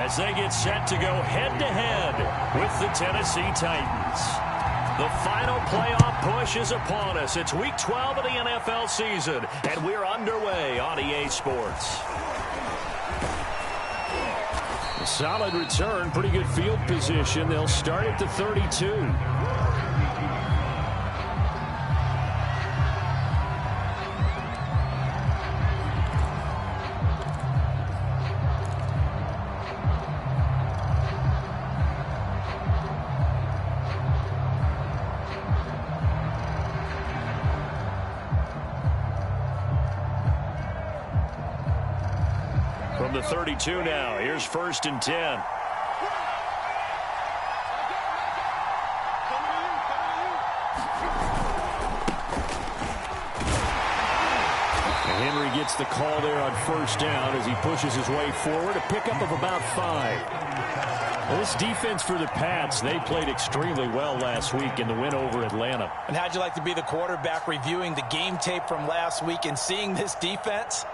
as they get set to go head-to-head with the Tennessee Titans. The final playoff push is upon us. It's Week 12 of the NFL season, and we're underway on EA Sports. A solid return, pretty good field position. They'll start at the 32. From the 32 now, here's 1st and 10. Henry gets the call there on 1st down as he pushes his way forward. A pickup of about 5. Well, this defense for the Pats, they played extremely well last week in the win over Atlanta. And how'd you like to be the quarterback reviewing the game tape from last week and seeing this defense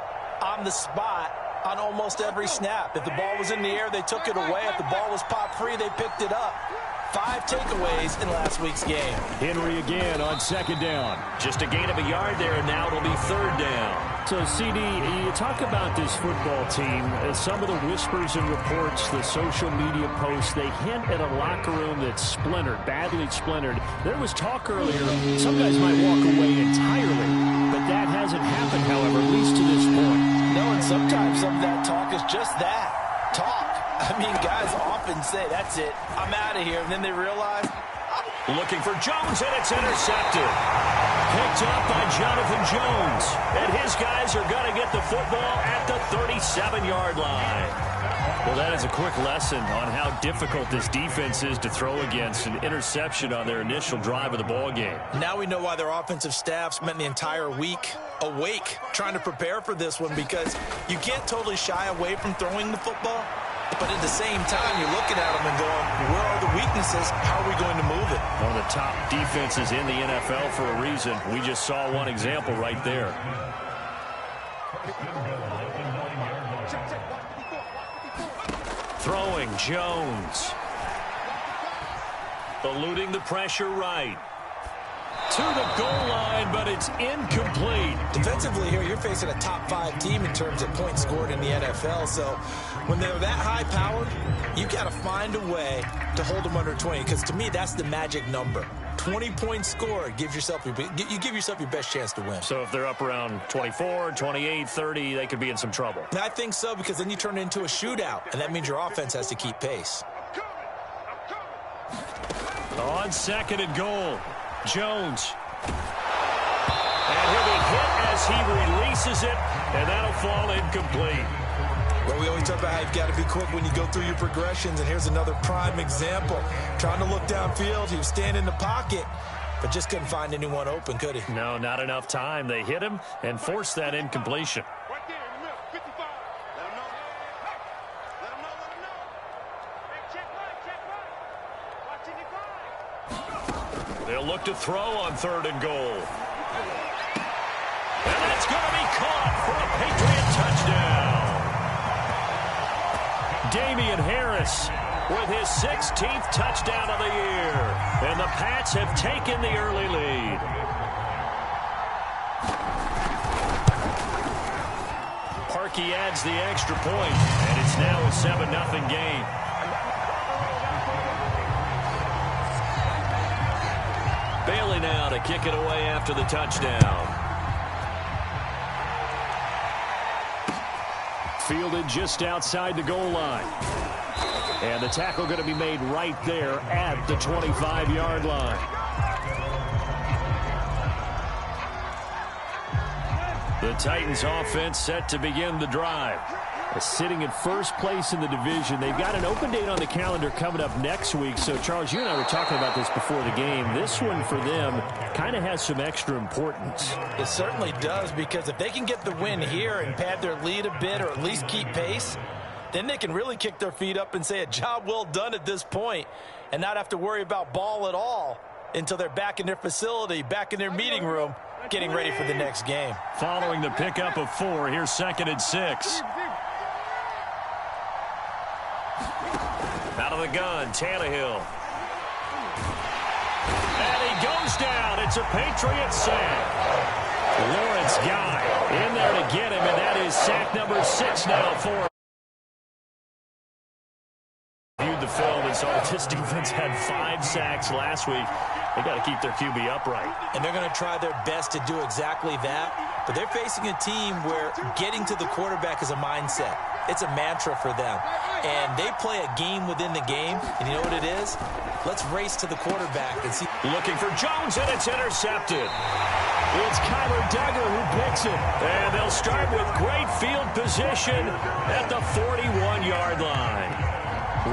on the spot on almost every snap? If the ball was in the air, they took it away. If the ball was popped free, they picked it up. 5 takeaways in last week's game. Henry again on 2nd down. Just a gain of a yard there, and now it'll be 3rd down. So, CD, you talk about this football team. Some of the whispers and reports, the social media posts, they hint at a locker room that's splintered, badly splintered. There was talk earlier, some guys might walk away entirely, but that hasn't happened, however, at least to this point. No, and sometimes some of that talk is just that, talk. I mean, guys often say, that's it, I'm out of here, and then they realize. Looking for Jones, and it's intercepted. Picked up by Jonathan Jones. And his guys are going to get the football at the 37-yard line. Well, that is a quick lesson on how difficult this defense is to throw against. An interception on their initial drive of the ball game. Now we know why their offensive staff spent the entire week awake trying to prepare for this one, because you can't totally shy away from throwing the football. But at the same time, you're looking at them and going, where are the weaknesses? How are we going to move it? One of the top defenses in the NFL for a reason. We just saw one example right there. Throwing Jones. Eluding the pressure right. To the goal line, but it's incomplete. Defensively here, you're facing a top 5 team in terms of points scored in the NFL. So when they're that high-powered, you got to find a way to hold them under 20. Because to me, that's the magic number. 20 points scored gives yourself you give yourself your best chance to win. So if they're up around 24, 28, 30, they could be in some trouble. I think so, because then you turn it into a shootout, and that means your offense has to keep pace. On 2nd and goal. Jones. And he'll be hit as he releases it, and that'll fall incomplete. Well, we always talk about how you've got to be quick when you go through your progressions, and here's another prime example. Trying to look downfield, he was standing in the pocket, but just couldn't find anyone open, could he? No, not enough time. They hit him and forced that incompletion. Right there in the middle, 55. Let him know. Let him know. Hey, check right. Watching your grind. They'll look to throw on 3rd and goal. And that's going to be caught for a Patriot touchdown. Damian Harris with his 16th touchdown of the year. And the Pats have taken the early lead. Parkey adds the extra point, and it's now a 7-0 game. Bailey now to kick it away after the touchdown. Fielded just outside the goal line. And the tackle going to be made right there at the 25-yard line. The Titans offense set to begin the drive. Sitting in first place in the division. They've got an open date on the calendar coming up next week. So, Charles, you and I were talking about this before the game. This one for them kind of has some extra importance. It certainly does, because if they can get the win here and pad their lead a bit, or at least keep pace, then they can really kick their feet up and say a job well done at this point and not have to worry about ball at all until they're back in their facility, back in their meeting room, getting ready for the next game. Following the pickup of 4, here's 2nd and 6. Out of the gun, Tannehill. And he goes down. It's a Patriots sack. Lawrence Guy in there to get him, and that is sack number 6 now for him. Viewed the film and saw this defense had 5 sacks last week. They got to keep their QB upright. And they're going to try their best to do exactly that. But they're facing a team where getting to the quarterback is a mindset. It's a mantra for them. And they play a game within the game. And you know what it is? Let's race to the quarterback and see. Looking for Jones, and it's intercepted. It's Kyler Duggar who picks it. And they'll start with great field position at the 41-yard line.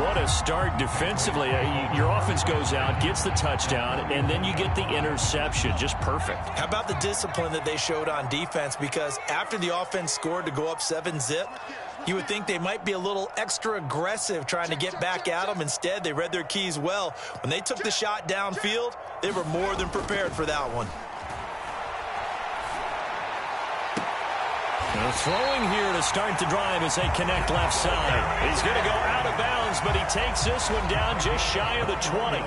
What a start defensively. Your offense goes out, gets the touchdown, and then you get the interception. Just perfect. How about the discipline that they showed on defense? Because after the offense scored to go up 7-zip, you would think they might be a little extra aggressive trying to get back at them. Instead, they read their keys well. When they took the shot downfield, they were more than prepared for that one. Throwing here to start the drive as they connect left side. He's going to go out of bounds, but he takes this one down just shy of the 20.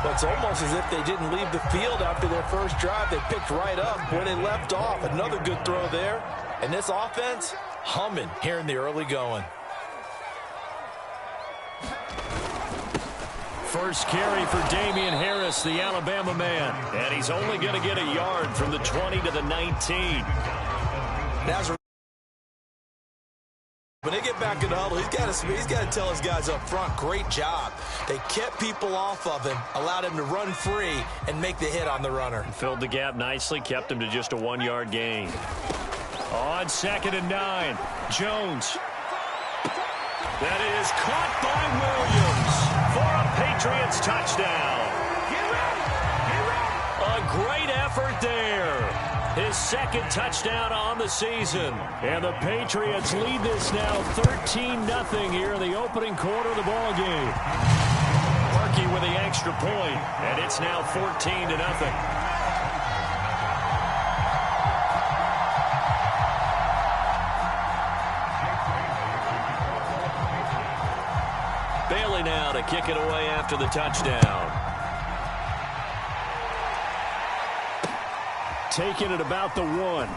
Well, it's almost as if they didn't leave the field after their first drive. They picked right up where they left off. Another good throw there. And this offense, humming here in the early going. First carry for Damian Harris, the Alabama man. And he's only going to get a yard from the 20 to the 19. When they get back in the huddle, he's got to tell his guys up front, great job. They kept people off of him, allowed him to run free and make the hit on the runner. Filled the gap nicely, kept him to just a 1-yard gain. On 2nd and 9, Jones. That is caught by Williams for a Patriots touchdown. A great effort there. His second touchdown on the season. And the Patriots lead this now 13-0 here in the opening quarter of the ball game. Parkey with the extra point, and it's now 14-0. Bailey now to kick it away after the touchdown. Taking it about the 1.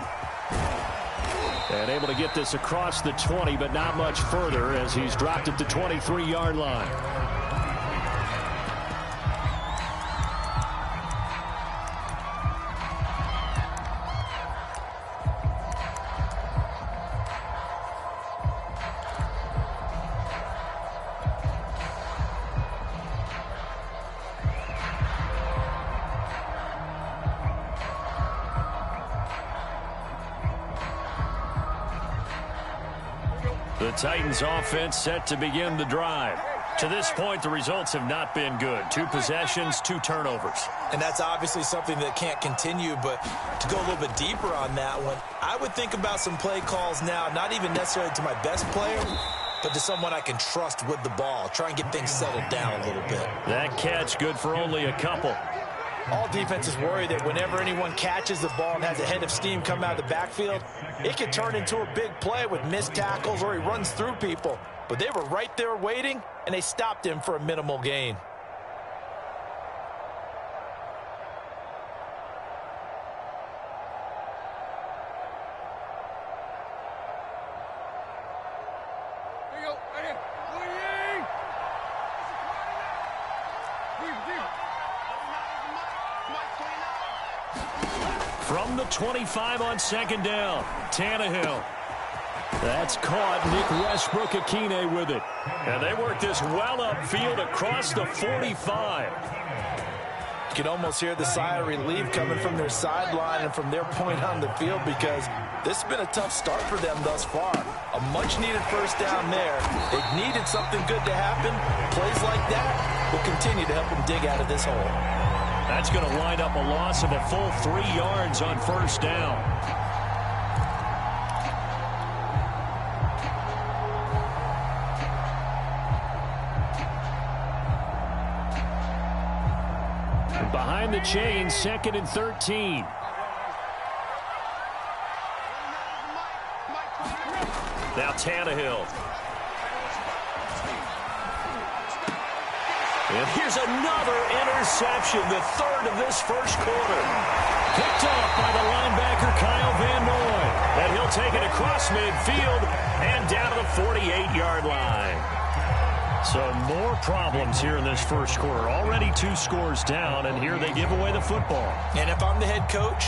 And able to get this across the 20, but not much further as he's dropped at the 23-yard line. The Titans offense set to begin the drive. To this point, the results have not been good. 2 possessions, 2 turnovers. And that's obviously something that can't continue, but to go a little bit deeper on that one, I would think about some play calls now, not even necessarily to my best player, but to someone I can trust with the ball. Try and get things settled down a little bit. That catch good for only a couple. All defenses worry that whenever anyone catches the ball and has a head of steam come out of the backfield, it can turn into a big play with missed tackles or he runs through people. But they were right there waiting, and they stopped him for a minimal gain. From the 25 on 2nd down, Tannehill. That's caught. Nick Westbrook-Akine with it. And they work this well upfield across the 45. You can almost hear the sigh of relief coming from their sideline and from their point on the field because this has been a tough start for them thus far. A much-needed first down there. They've needed something good to happen. Plays like that will continue to help them dig out of this hole. That's going to wind up a loss of a full 3 yards on first down. Behind the chain, 2nd and 13. Now Tannehill. And here's another interception, the third of this first quarter. Picked off by the linebacker, Kyle Van Noy. And he'll take it across midfield and down to the 48-yard line. So more problems here in this first quarter. Already 2 scores down, and here they give away the football. And if I'm the head coach,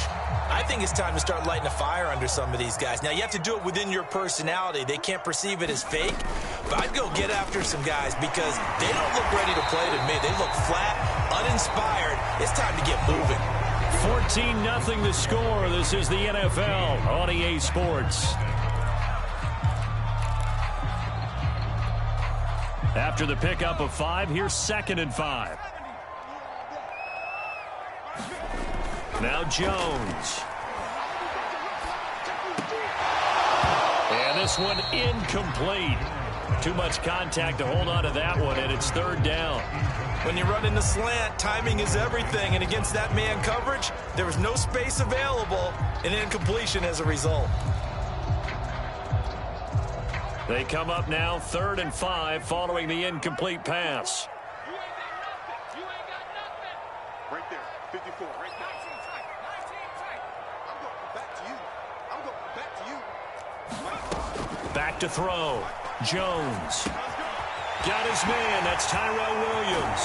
I think it's time to start lighting a fire under some of these guys. Now, you have to do it within your personality. They can't perceive it as fake. But I'd go get after some guys because they don't look ready to play to me. They look flat, uninspired. It's time to get moving. 14-0 the score. This is the NFL on EA Sports. After the pickup of 5, here's 2nd and 5. Now Jones. And this one incomplete. Too much contact to hold on to that one, and it's 3rd down. When you run in the slant, timing is everything, and against that man coverage, there was no space available, and incompletion as a result. They come up now 3rd and 5 following the incomplete pass. You ain't got nothing. Right there, 54, right there. 19 tight. I'm going back to you. I'm going back to you. Back to throw. Jones. Got his man. That's Tyrell Williams.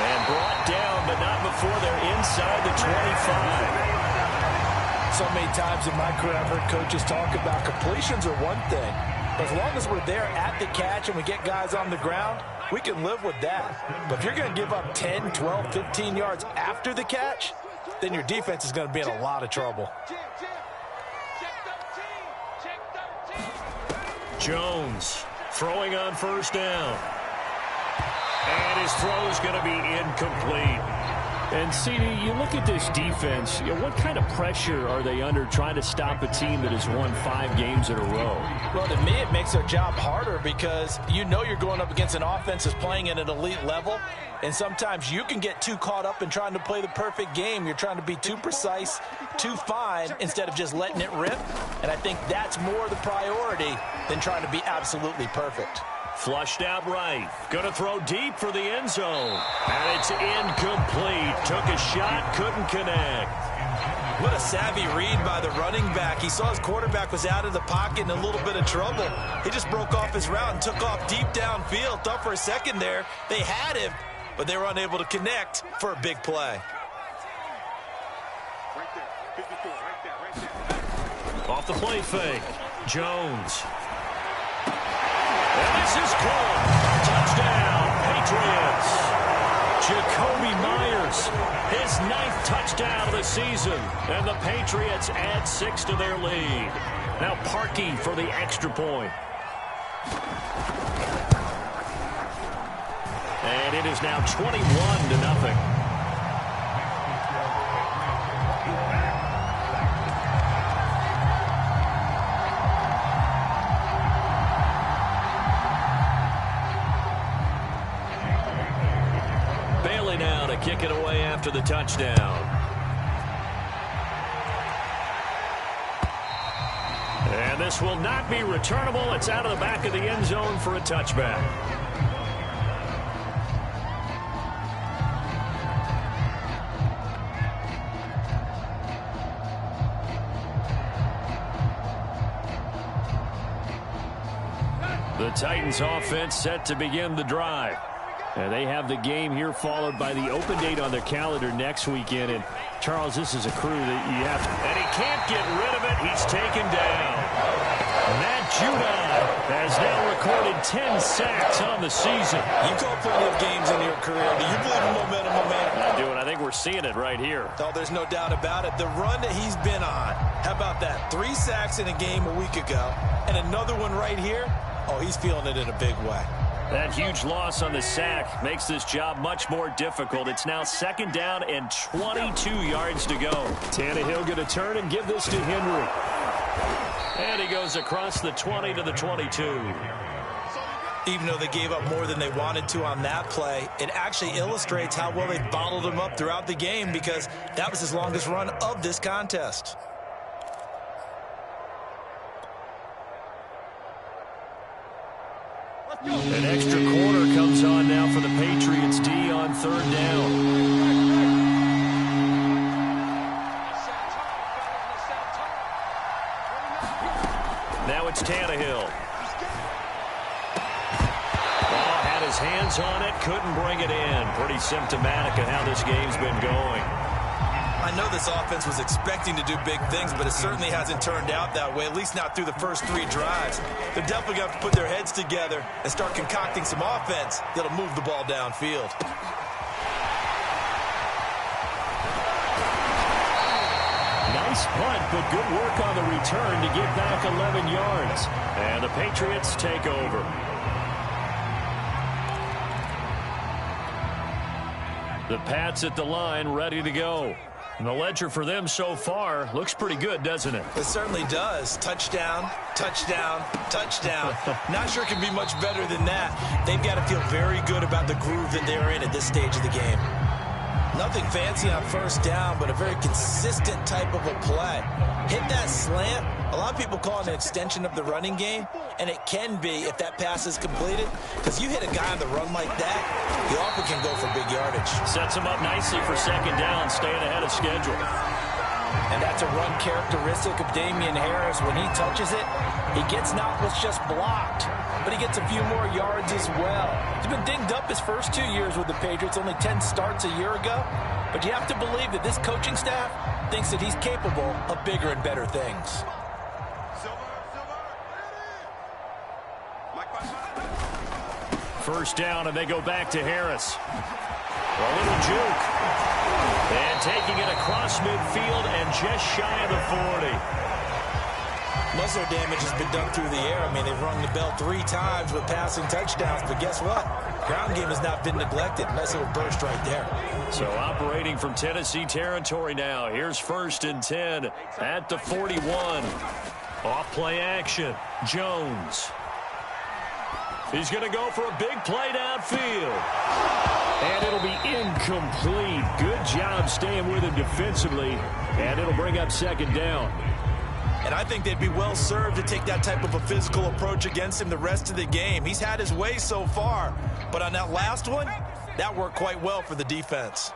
And brought down, but not before they're inside the 25. So many times in my career, I've heard coaches talk about completions are one thing. As long as we're there at the catch and we get guys on the ground, we can live with that. But if you're going to give up 10, 12, 15 yards after the catch, then your defense is going to be in a lot of trouble. Jones throwing on 1st down. And his throw is going to be incomplete. And, CD, you look at this defense, what kind of pressure are they under trying to stop a team that has won 5 games in a row? Well, to me, it makes their job harder because you know you're going up against an offense that's playing at an elite level, and sometimes you can get too caught up in trying to play the perfect game. You're trying to be too precise, too fine, instead of just letting it rip, and I think that's more the priority than trying to be absolutely perfect. Flushed out right. Going to throw deep for the end zone. And it's incomplete. Took a shot, couldn't connect. What a savvy read by the running back. He saw his quarterback was out of the pocket in a little bit of trouble. He just broke off his route and took off deep downfield. Thought for a second there they had him, but they were unable to connect for a big play. Right there, 54, right there. Off the play fake. Jones. And this is caught. Touchdown, Patriots. Jacoby Myers, his 9th touchdown of the season. And the Patriots add 6 to their lead. Now Parkey for the extra point. And it is now 21-0. Kick it away after the touchdown. And this will not be returnable. It's out of the back of the end zone for a touchback. The Titans offense set to begin the drive. And they have the game here followed by the open date on their calendar next weekend. And, Charles, this is a crew that you have to... And he can't get rid of it. He's taken down. Matt Judon has now recorded 10 sacks on the season. You call plenty of games in your career. Do you believe in momentum? I do, and I think we're seeing it right here. Oh, there's no doubt about it. The run that he's been on, how about that? 3 sacks in a game a week ago, and another one right here. Oh, he's feeling it in a big way. That huge loss on the sack makes this job much more difficult. It's now 2nd down and 22 yards to go. Tannehill going to turn and give this to Henry. And he goes across the 20 to the 22. Even though they gave up more than they wanted to on that play, it actually illustrates how well they bottled him up throughout the game because that was his longest run of this contest. An extra corner comes on now for the Patriots D on third down. Now it's Tannehill. Had his hands on it, couldn't bring it in. Pretty symptomatic of how this game's been going. I know this offense was expecting to do big things, but it certainly hasn't turned out that way, at least not through the first 3 drives. They're definitely going to have to put their heads together and start concocting some offense that'll move the ball downfield. Nice punt, but good work on the return to get back 11 yards. And the Patriots take over. The Pats at the line, ready to go. And the ledger for them so far looks pretty good, doesn't it? It certainly does. Touchdown, touchdown, touchdown. Not sure it can be much better than that. They've got to feel very good about the groove that they're in at this stage of the game. Nothing fancy on first down, but a very consistent type of a play. Hit that slant. A lot of people call it an extension of the running game, and it can be if that pass is completed, because you hit a guy on the run like that, he often can go for big yardage. Sets him up nicely for second down, staying ahead of schedule. And that's a run characteristic of Damian Harris. When he touches it, he gets not what's just blocked, but he gets a few more yards as well. He's been dinged up his first 2 years with the Patriots, only 10 starts a year ago. But you have to believe that this coaching staff thinks that he's capable of bigger and better things. First down, and they go back to Harris. A little juke. And taking it across midfield and just shy of the 40. Muscle damage has been done through the air. I mean, they've rung the bell 3 times with passing touchdowns, but guess what? Ground game has not been neglected. Nice little burst right there. So operating from Tennessee territory now. Here's 1st and 10 at the 41. Off play action. Jones. He's going to go for a big play downfield. And it'll be incomplete. Good job staying with him defensively. And it'll bring up second down. And I think they'd be well served to take that type of a physical approach against him the rest of the game. He's had his way so far. But on that last one, that worked quite well for the defense.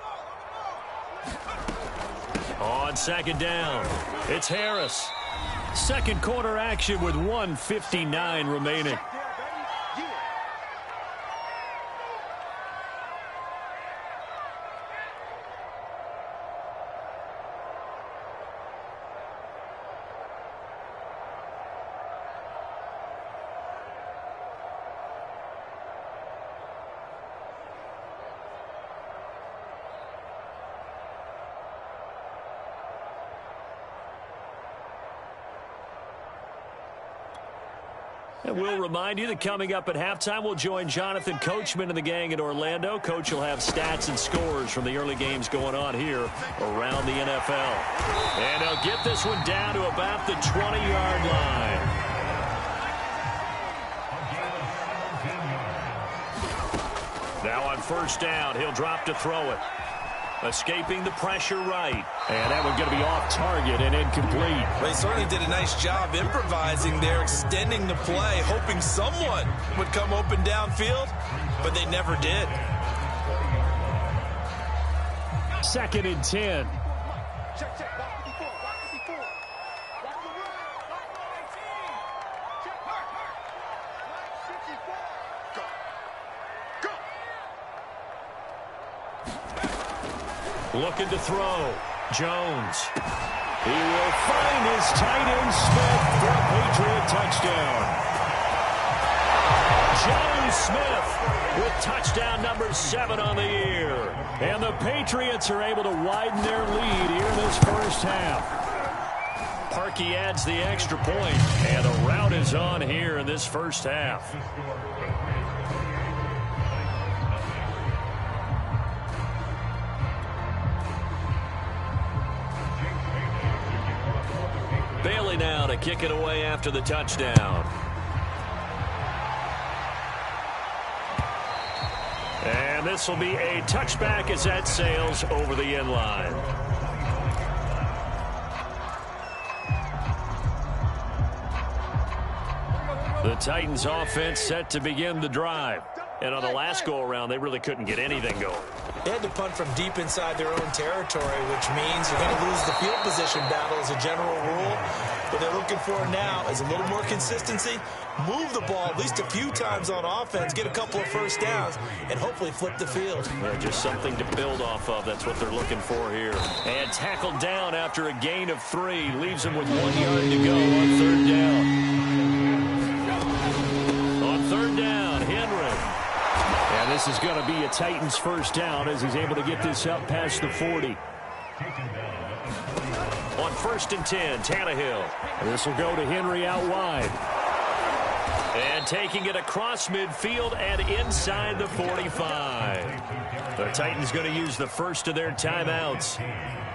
On second down, it's Harris. Second quarter action with 1:59 remaining. And we'll remind you that coming up at halftime, we'll join Jonathan Coachman and the gang in Orlando. Coach will have stats and scores from the early games going on here around the NFL. And they'll get this one down to about the 20-yard line. Now on first down, he'll drop to throw it. Escaping the pressure right. And that one's going to be off target and incomplete. Well, he certainly did a nice job improvising there, extending the play, hoping someone would come open downfield, but they never did. 2nd and 10. Check, check, block 54, block 54. Block the run, block 19. Check, hurt. Block 54. Go. Looking to throw. Jones. He will find his tight end Smith for a Patriot touchdown. Jones Smith with touchdown number 7 on the year. And the Patriots are able to widen their lead here in this first half. Parkey adds the extra point, and the rout is on here in this first half. Bailey now to kick it away after the touchdown. And this will be a touchback as that sails over the end line. The The Titans offense set to begin the drive. And on the last go-around, they really couldn't get anything going. They had to punt from deep inside their own territory, which means you're going to lose the field position battle as a general rule. What they're looking for now is a little more consistency, move the ball at least a few times on offense, get a couple of first downs, and hopefully flip the field. Yeah, just something to build off of. That's what they're looking for here. And tackled down after a gain of 3. Leaves him with 1 yard to go on 3rd down. On 3rd down, Henry. And this is going to be a Titans first down as he's able to get this up past the 40. On 1st and 10, Tannehill. This will go to Henry out wide. And taking it across midfield and inside the 45. The Titans going to use the first of their timeouts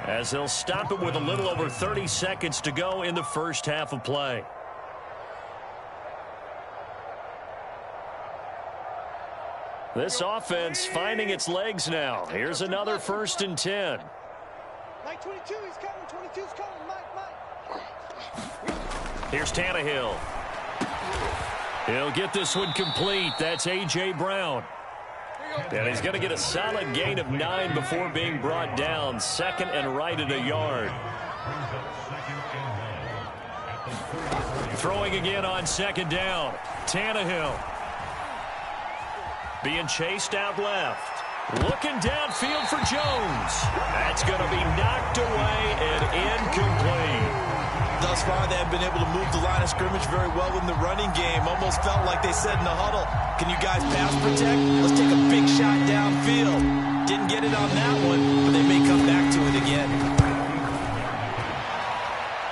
as they'll stop it with a little over 30 seconds to go in the first half of play. This offense finding its legs now. Here's another 1st and 10. Mike 22, he's coming. 22's coming. Mike. Here's Tannehill. He'll get this one complete. That's A.J. Brown. And he's going to get a solid gain of 9 before being brought down. 2nd and right at a yard. Throwing again on 2nd down. Tannehill. Being chased out left. Looking downfield for Jones. That's going to be knocked away and incomplete. Thus far, they have been able to move the line of scrimmage very well in the running game. Almost felt like they said in the huddle, can you guys pass protect? Let's take a big shot downfield. Didn't get it on that one, but they may come back to it again.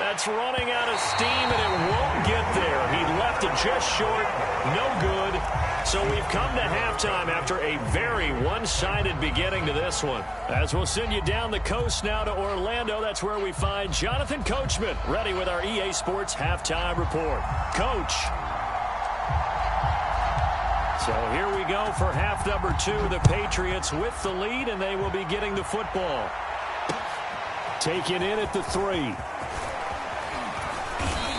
That's running out of steam, and it won't get there. He left it just short. No good. So we've come to halftime after a very one-sided beginning to this one. As we'll send you down the coast now to Orlando, that's where we find Jonathan Coachman ready with our EA Sports Halftime Report. Coach. So here we go for half number 2. The Patriots with the lead, and they will be getting the football. Taken in at the 3.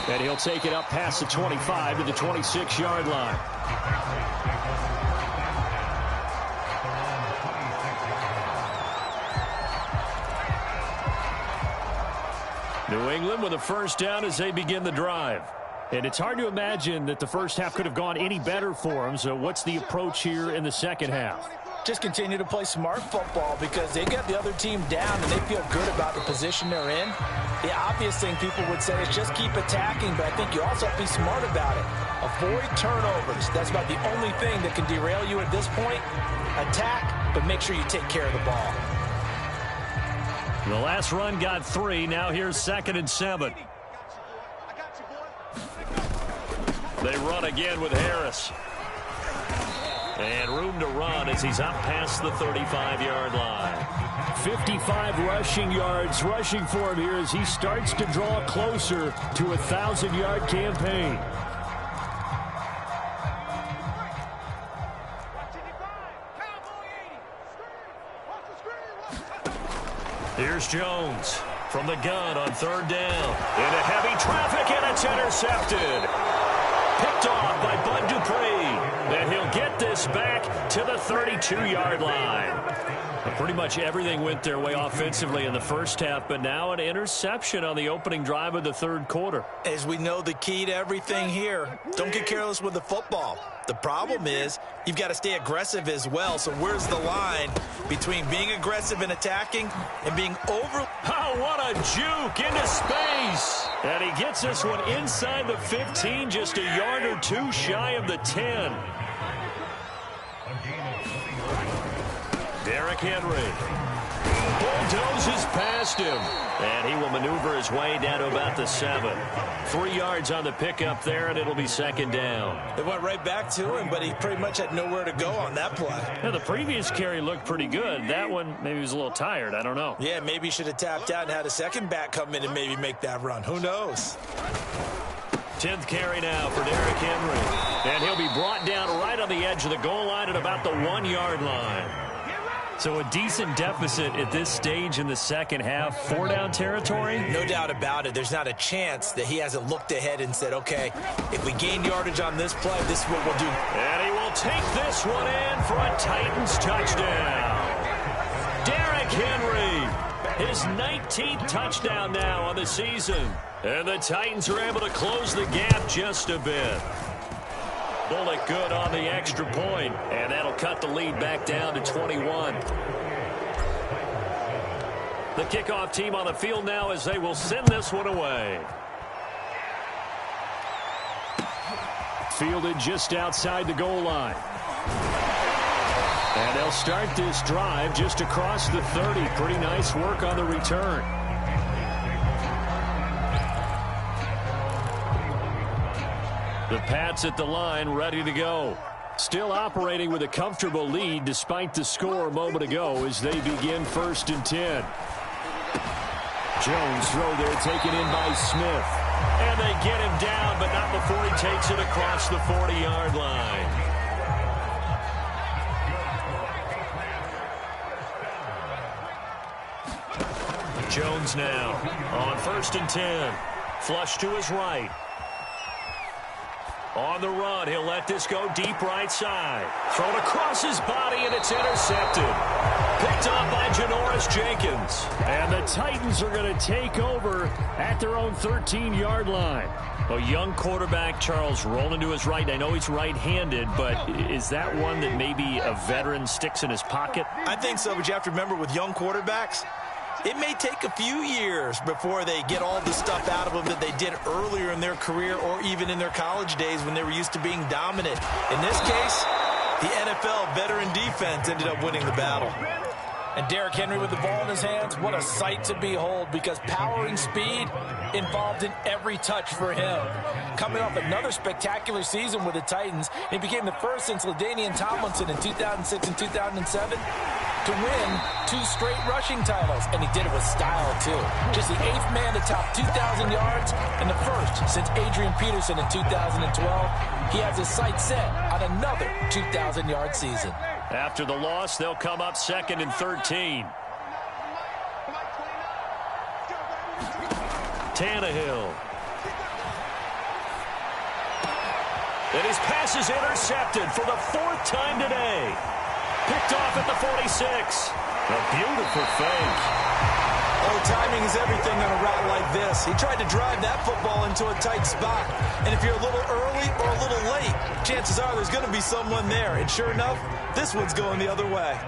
And he'll take it up past the 25 to the 26-yard line. New England with a first down as they begin the drive. And it's hard to imagine that the first half could have gone any better for them. So what's the approach here in the second half? Just continue to play smart football because they got the other team down and they feel good about the position they're in. The obvious thing people would say is just keep attacking, but I think you also have to be smart about it. Avoid turnovers. That's about the only thing that can derail you at this point. Attack, but make sure you take care of the ball. The last run got 3. Now here's 2nd and 7. They run again with Harris. And room to run as he's up past the 35-yard line. 55 rushing yards rushing for him here as he starts to draw closer to a 1,000-yard campaign. Here's Jones from the gun on 3rd down. Into heavy traffic, and it's intercepted. Picked off by Bud Dupree. And he'll get this back to the 32-yard line. Pretty much everything went their way offensively in the first half, but now an interception on the opening drive of the 3rd quarter. As we know, the key to everything here, don't get careless with the football. The problem is you've got to stay aggressive as well. So where's the line between being aggressive and attacking and being over? Oh, what a juke into space. And he gets this one inside the 15, just a yard or 2 shy of the 10. Derrick Henry bulldozes past him, and he will maneuver his way down to about the 7. 3 yards on the pickup there, and it'll be 2nd down. It went right back to him, but he pretty much had nowhere to go on that play. Yeah, the previous carry looked pretty good. That one, maybe he was a little tired. I don't know. Yeah, maybe he should have tapped out and had a second back come in and maybe make that run. Who knows? 10th carry now for Derrick Henry. And he'll be brought down right on the edge of the goal line at about the 1-yard line. So a decent deficit at this stage in the second half. 4-down territory? No doubt about it. There's not a chance that he hasn't looked ahead and said, okay, if we gain yardage on this play, this is what we'll do. And he will take this one in for a Titans touchdown. Derrick Henry, his 19th touchdown now on the season. And the Titans are able to close the gap just a bit. Bullet good on the extra point, and that'll cut the lead back down to 21. The kickoff team on the field now as they will send this one away. Fielded just outside the goal line. And they'll start this drive just across the 30. Pretty nice work on the return. The Pats at the line, ready to go. Still operating with a comfortable lead despite the score a moment ago as they begin 1st and 10. Jones throw there taken in by Smith. And they get him down, but not before he takes it across the 40-yard line. Jones now on 1st and 10. Flush to his right. On the run, he'll let this go deep right side. Thrown across his body, and it's intercepted. Picked off by Janoris Jenkins. And the Titans are going to take over at their own 13-yard line. A young quarterback, Charles, rolling to his right. I know he's right-handed, but is that one that maybe a veteran sticks in his pocket? I think so, but you have to remember with young quarterbacks, it may take a few years before they get all the stuff out of them that they did earlier in their career or even in their college days when they were used to being dominant. In this case, the NFL veteran defense ended up winning the battle. And Derrick Henry with the ball in his hands, what a sight to behold, because power and speed involved in every touch for him. Coming off another spectacular season with the Titans, he became the first since LaDainian Tomlinson in 2006 and 2007 to win 2 straight rushing titles, and he did it with style, too. Just the 8th man to top 2,000 yards and the first since Adrian Peterson in 2012. He has his sights set on another 2,000-yard season. After the loss, they'll come up 2nd and 13. Tannehill. And his pass is intercepted for the 4th time today. Picked off at the 46. A beautiful fake. Oh, timing is everything on a route like this. He tried to drive that football into a tight spot. And if you're a little early or a little late, chances are there's going to be someone there. And sure enough, this one's going the other way.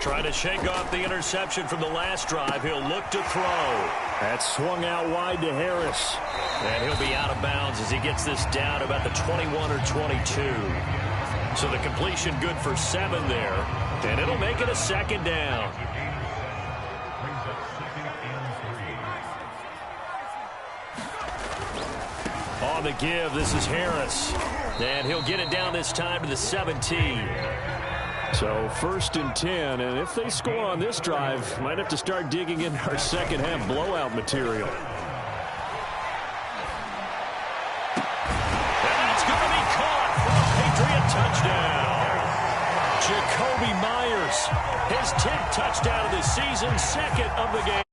Trying to shake off the interception from the last drive. He'll look to throw. That's swung out wide to Harris. And he'll be out of bounds as he gets this down about the 21 or 22. So the completion good for 7 there. And it'll make it a 2nd down. On the give, this is Harris. And he'll get it down this time to the 17. So 1st and 10, and if they score on this drive, might have to start digging in our second half blowout material. And that's going to be caught for a Patriot touchdown. Jacoby Myers, his 10th touchdown of the season, 2nd of the game.